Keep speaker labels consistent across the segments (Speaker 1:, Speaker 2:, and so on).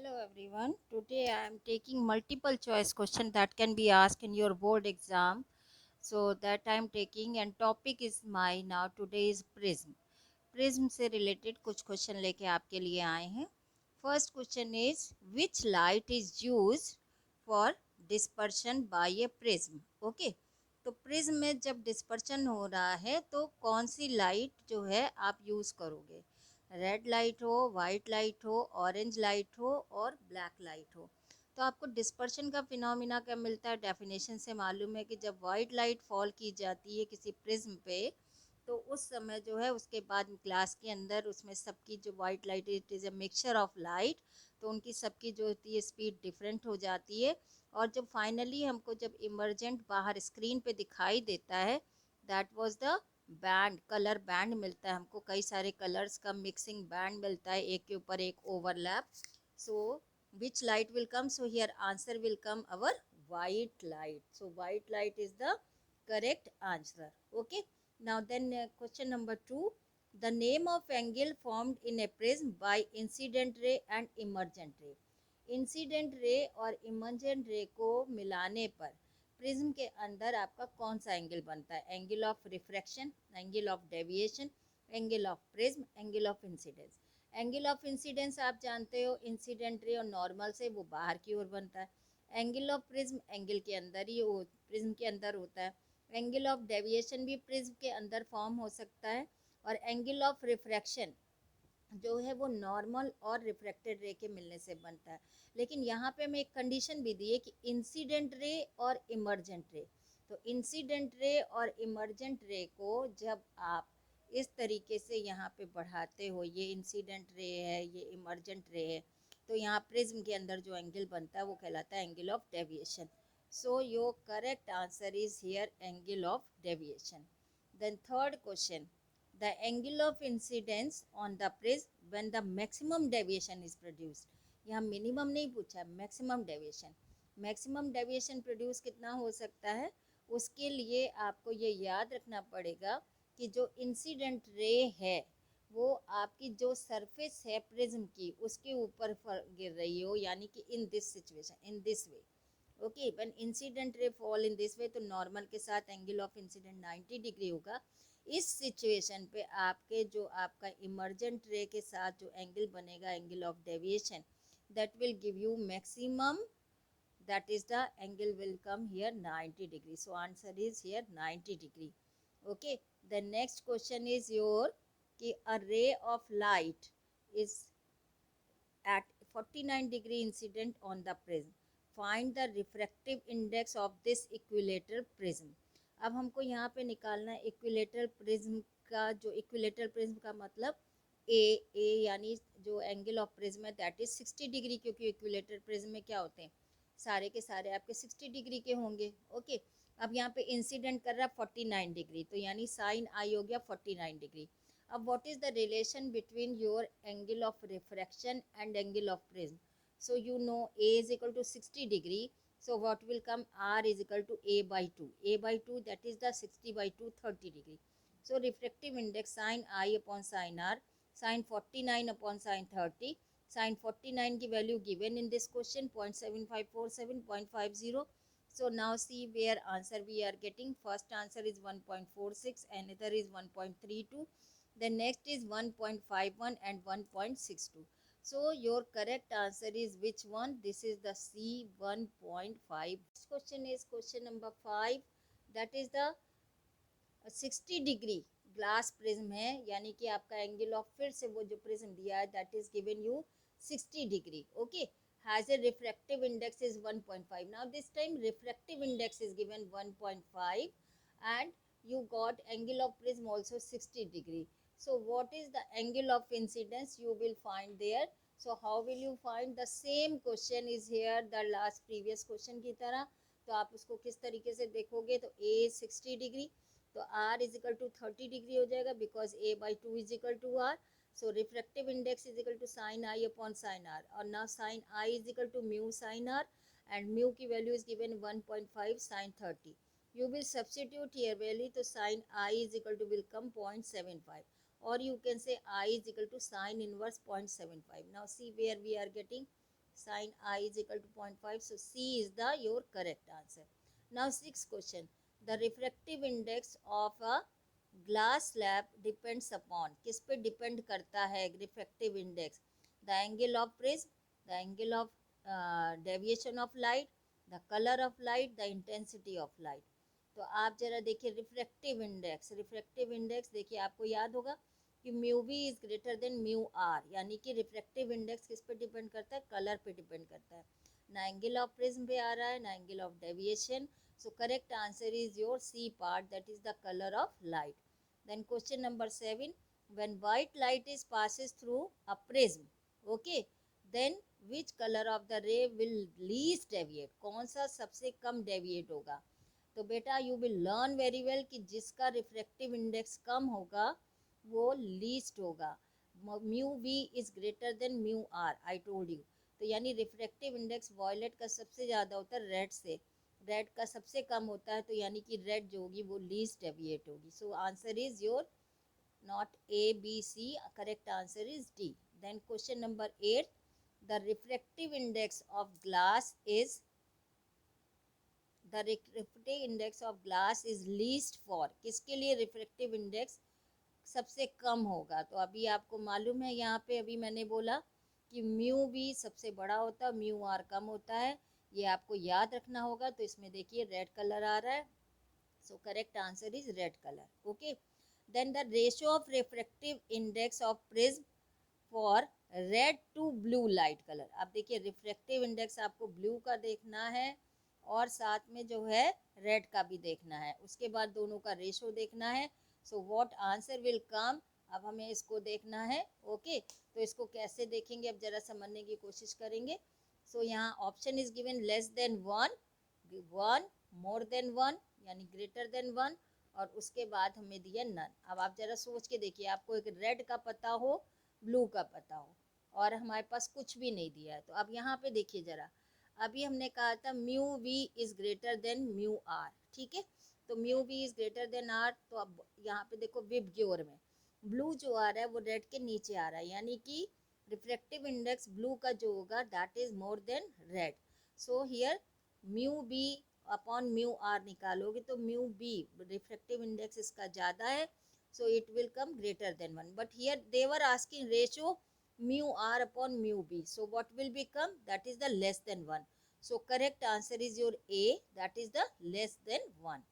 Speaker 1: Hello everyone. Today I am taking multiple choice question that can be asked in your board exam. So that I am taking and topic is my now today is prism. Prism से related कुछ question लेके आपके लिए आए हैं. First question is which light is used for dispersion by a prism? Okay. तो prism में जब डिस्पर्शन हो रहा है तो कौन सी लाइट जो है आप यूज़ करोगे. रेड लाइट हो, वाइट लाइट हो, ऑरेंज लाइट हो और ब्लैक लाइट हो. तो आपको डिस्पर्शन का फिनोमिना क्या मिलता है. डेफिनेशन से मालूम है कि जब वाइट लाइट फॉल की जाती है किसी प्रिज्म पे तो उस समय जो है उसके बाद ग्लास के अंदर उसमें सबकी जो white light it is a mixture of light. तो उनकी सबकी जो होती है स्पीड डिफरेंट हो जाती है और जब फाइनली हमको जब इमरजेंट बाहर स्क्रीन पे दिखाई देता है that was the band. Colour band मिलता है हमको. कई सारे कलर्स का मिक्सिंग बैंड मिलता है एक के ऊपर एक overlap. So which light will come. So here answer will come our white light. So white light is the correct answer. Okay. Now then question number 2. The name of angle formed in a prism by incident ray and emergent ray. Incident ray और emergent रे को मिलाने पर prism के अंदर आपका कौन सा एंगल बनता है. Angle of refraction, angle of deviation, angle of prism, angle of incidence. Angle of incidence आप जानते हो इंसिडेंट रे और नॉर्मल से वो बाहर की ओर बनता है. एंगल ऑफ प्रिज्म एंगल के अंदर ही वो प्रिज्म के अंदर होता है. एंगल ऑफ डेविएशन भी प्रिज्म के अंदर फॉर्म हो सकता है और एंगल ऑफ रिफ्रैक्शन जो है वो नॉर्मल और रिफ्रैक्टेड रे के मिलने से बनता है. लेकिन यहाँ पे हमें एक कंडीशन भी दी है कि इंसिडेंट रे और इमर्जेंट रे. तो इंसिडेंट रे और इमर्जेंट रे को जब आप इस तरीके से यहाँ पे बढ़ाते हो, ये इंसिडेंट रे है, ये इमर्जेंट रे है, तो यहाँ प्रिज्म के अंदर जो एंगल बनता है वो कहलाता है angle of deviation. So your correct answer is here angle of deviation. Then third question. The angle of incidence on the prism when the maximum deviation is produced. यहाँ मिनिमम नहीं पूछा, maximum deviation. Maximum deviation produce कितना हो सकता है उसके लिए आपको ये याद रखना पड़ेगा कि जो इंसिडेंट रे है वो आपकी जो सरफेस है प्रिज्म की उसके ऊपर गिर रही हो, यानी कि in this situation in this way. Okay. When incident ray fall in this way तो नॉर्मल के साथ एंगल ऑफ इंसिडेंट 90 डिग्री होगा. इस सिचुएशन पे आपके जो आपका इमर्जेंट रे के साथ जो एंगल बनेगा angle of deviation that will give you maximum. that is the angle will come here 90 degree. So answer is here 90 degree. Okay. The next question is your कि a ray of light is at 49 degree incident on the prism. Find the refractive index of this equilateral prism. अब हमको यहाँ पे निकालना है equilateral prism का. जो equilateral prism का मतलब ए यानी जो एंगल ऑफ प्रिज्म है दैट इज 60 डिग्री, क्योंकि इक्विलेटरल प्रिज्म में क्या होते हैं सारे के सारे आपके 60 डिग्री के होंगे. ओके. अब यहाँ पे इंसिडेंट कर रहा है 49 डिग्री, तो यानी साइन आई हो गया 49 डिग्री. अब what is the relation between your angle of refraction and angle of prism. So you know A is equal to 60 degree. So what will come, R is equal to A by 2. A by 2 that is the 60 by 2 30 degree. So refractive index sin I upon sin R, sin 49 upon sin 30. Sin 49 की value given in this question 0.7547, 0.50. So now see where answer we are getting. First answer is 1.46, another is 1.32. The next is 1.51 and 1.62. So your correct answer is which one? This is the C 1.5. Next question is question number 5. That is the 60 degree glass prism है, यानी कि आपका angle of फिर से वो जो prism दिया है that is given you 60 degree. Okay. Has a refractive index is 1.5. Now this time refractive index is given 1.5 and you got angle of prism also 60 degree. So what is the angle of incidence you will find there. So how will you find. the same question is here the last previous question की तरह. तो आप उसको किस तरीके से देखोगे तो A 60 डिग्री तो R is equal to 30 degree हो जाएगा because A by 2 is equal to R. So refractive index is equal to sine I upon sine R और now sine I is equal to mu sine R and mu की value is given 1.5 sine 30. You will substitute here value to sin I is equal to will come 0.75 or you can say I is equal to sin inverse 0.75. Now see where we are getting Sin I is equal to 0.5. So C is the your correct answer. Now sixth question. The refractive index of a glass slab depends upon, किस पे depend करता है refractive index? The angle of prism, the angle of deviation of light, the color of light, the intensity of light. तो आप जरा देखिए refractive index देखिए, आपको याद होगा कि mu v is greater than mu r, यानी कि रिफ्रैक्टिव इंडेक्स किस पे डिपेंड करता है? कलर पे डिपेंड करता है, ना एंगल ऑफ प्रिज्म पे आ रहा है ना angle of deviation. So correct answer is your C part, that is the colour of light. Then question number 7, when white light is passes through a prism, okay, then which color of the ray will least deviate? कौन सा सबसे कम deviate होगा? तो बेटा you will learn very well कि जिसका refractive index कम होगा वो लीस्ट होगा. Mu v is greater than mu r, I told you. तो यानी रिफ्रैक्टिव इंडेक्स वॉयलेट का सबसे ज़्यादा होता है रेड से, रेड का सबसे कम होता है, तो यानी कि रेड जो होगी वो लीस्ट डेविएट होगी. So answer is your not A B C, correct answer is D. Then question number 8, the refractive index of glass is, the refractive index of glass is least for, किसके लिए refractive index सबसे कम होगा? तो अभी आपको मालूम है, यहाँ पे अभी मैंने बोला कि म्यू वी सबसे बड़ा होता है, म्यू आर कम होता है, ये आपको याद रखना होगा. तो इसमें देखिए रेड कलर आ रहा है, so correct answer is red colour. Okay, then the ratio of refractive index of prism for red to blue light colour. आप देखिए रिफ्रैक्टिव इंडेक्स आपको ब्लू का देखना है और साथ में जो है रेड का भी देखना है, उसके बाद दोनों का रेशो देखना है. So what answer will come, अब हमें इसको देखना है. ओके, तो इसको कैसे देखेंगे अब जरा समझने की कोशिश करेंगे. सो यहाँ option is given less than one, one, more than one यानी ग्रेटर देन वन, और उसके बाद हमें दिया नन. अब आप जरा सोच के देखिए, आपको एक रेड का पता हो, ब्लू का पता हो, और हमारे पास कुछ भी नहीं दिया है. तो अब यहाँ पे देखिए जरा, अभी हमने कहा था mu v is greater than mu r, ठीक है. तो mu v is greater than r, तो अब यहाँ पे देखो विबग्योर में ब्लू जो आ रहा है वो रेड के नीचे आ रहा है, यानी कि रिफ्रैक्टिव इंडेक्स ब्लू का जो होगा that is more than red. So here mu b upon mu r निकालोगे तो म्यू बी रिफ्रैक्टिव इंडेक्स इसका ज़्यादा है, so it will come greater than 1. But here they were asking ratio mu r upon mu b, so what will become? That is the less than 1. So correct answer is your A, that is the less than 1.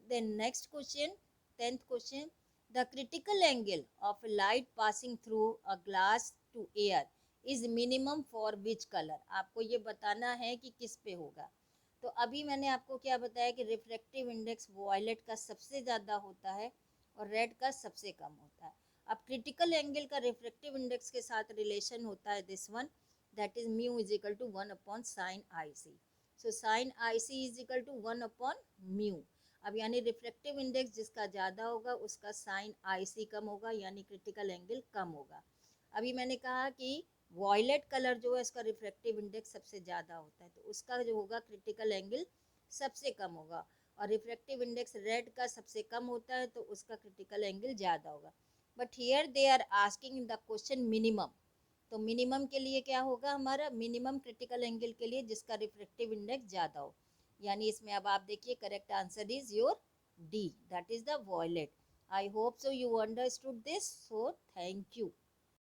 Speaker 1: Then next question, 10th question, the critical angle of light passing through a glass to air is minimum for which color? आपको ये बताना है कि किस पे होगा. तो अभी मैंने आपको क्या बताया कि रिफ्रैक्टिव इंडेक्स वॉयलेट का सबसे ज़्यादा होता है और रेड का सबसे कम होता है. अब क्रिटिकल एंगल का रिफ्रैक्टिव इंडेक्स के साथ रिलेशन होता है this one, that is mu is equal to 1 upon sine i c. So sine i c is equal to 1 upon mu. अब यानी रिफ्रैक्टिव इंडेक्स जिसका ज़्यादा होगा उसका साइन आई सी कम होगा, यानी क्रिटिकल एंगल कम होगा. अभी मैंने कहा कि वॉयलेट कलर जो है इसका रिफ्रैक्टिव इंडेक्स सबसे ज़्यादा होता है, तो उसका जो होगा क्रिटिकल एंगल सबसे कम होगा, और रिफ्रैक्टिव इंडेक्स रेड का सबसे कम होता है तो उसका क्रिटिकल एंगल ज़्यादा होगा. But here they are asking in the question minimum, तो मिनिमम के लिए क्या होगा हमारा? मिनिमम क्रिटिकल एंगल के लिए जिसका रिफ्रैक्टिव इंडेक्स ज़्यादा हो, यानी इसमें अब आप देखिए correct answer is your D, that is the violet. I hope so you understood this, so thank you.